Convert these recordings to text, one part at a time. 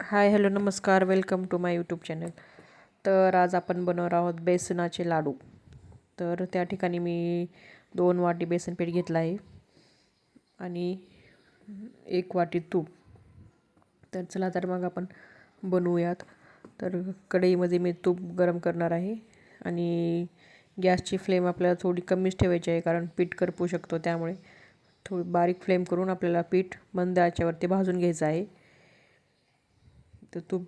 हाय hello नमस्कार welcome to my YouTube channel. तर आज आपण बनवणार आहोत बेसनाचे लाडू. तर त्या ठिकाणी मी 2 वाटी बेसन पीठ घेतलं आहे आणि 1 वाटी तूप. तर चला तर मग आपण बनवूयात. तर कढईमध्ये मी तूप गरम करणार आहे आणि गॅसची फ्लेम आपल्याला थोडी कमीच ठेवायची आहे, कारण पीठ करपू शकतो. त्यामुळे थोडी बारीक फ्लेम करून आपल्याला पीठ मंद आचेवरती भाजून घ्यायचं आहे. तर तूप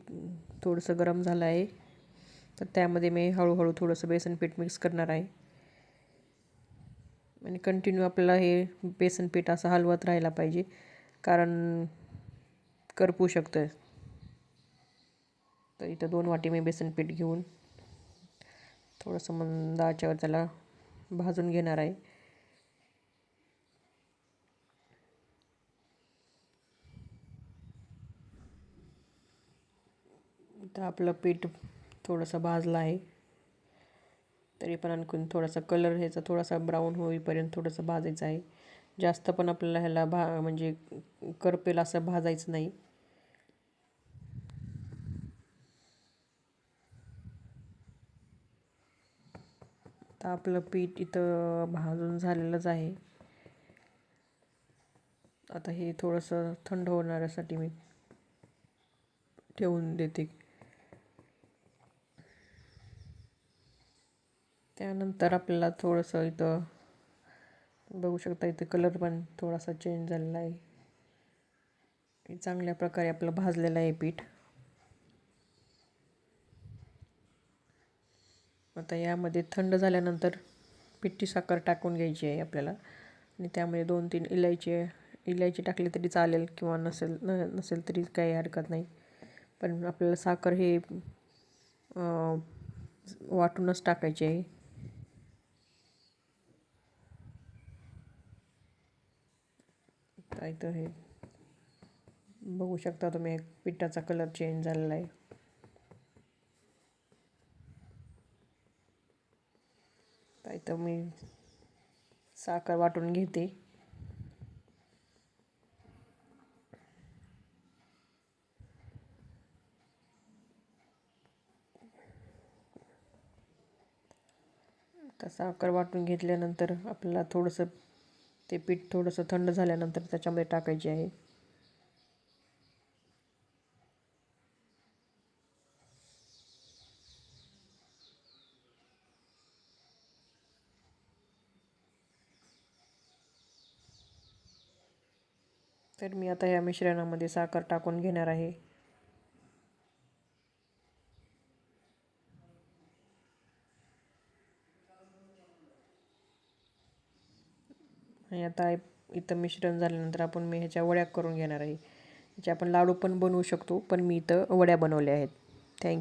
थोडंसं गरम झालं आहे, तर त्यामध्ये मी हळूहळू थोडंसं बेसन पीठ मिक्स करणार आहे आणि कंटिन्यू आपल्याला हे बेसन पीठ असं हलवत राहायला पाहिजे, कारण करपू शकतं. तर इथं 2 वाटी मी बेसन पीठ घेऊन थोडंसं मंद आचेवर त्याला भाजून घेणार आहे. इथं आपलं पीठ थोडंसं भाजलं आहे, तरी पण आणखीन थोडासा कलर ह्याचा थोडासा ब्राऊन होईपर्यंत थोडंसं भाजायचं आहे. जास्त पण आपल्याला ह्याला म्हणजे करपेल असं भाजायचं नाही. तर आपलं पीठ इथं भाजून झालेलंच आहे. आता हे थोडंसं थंड होण्यासाठी मी ठेवून देते. त्यानंतर आपल्याला थोडंसं इथं बघू शकता, इथं कलर पण थोडासा चेंज झालेला आहे. चांगल्या प्रकारे आपलं भाजलेलं आहे पीठ. आता यामध्ये थंड झाल्यानंतर पिठी साखर टाकून घ्यायची आहे आपल्याला आणि त्यामध्ये 2-3 इलायची टाकली तरी चालेल, किंवा नसेल तरी काही हरकत नाही. पण आपल्याला साखर हे वाटूनच टाकायची आहे. इथं हे बघू शकता तुम्ही, पिठाचा कलर चेंज झालेला आहे. इथं मी साखर वाटून घेते. तर साखर वाटून घेतल्यानंतर आपल्याला थोडंसं ते पीठ थोडंसं थंड झाल्यानंतर त्याच्यामध्ये टाकायचे आहे. तर मी आता या मिश्रणामध्ये साखर टाकून घेणार आहे. आणि आता इथं मिश्रण झाल्यानंतर मी ह्याच्या वड्या करून घेणार आहे. ह्याच्या आपण लाडू पण बनवू शकतो, पण मी इथं वड्या बनवल्या आहेत. थँक्यू.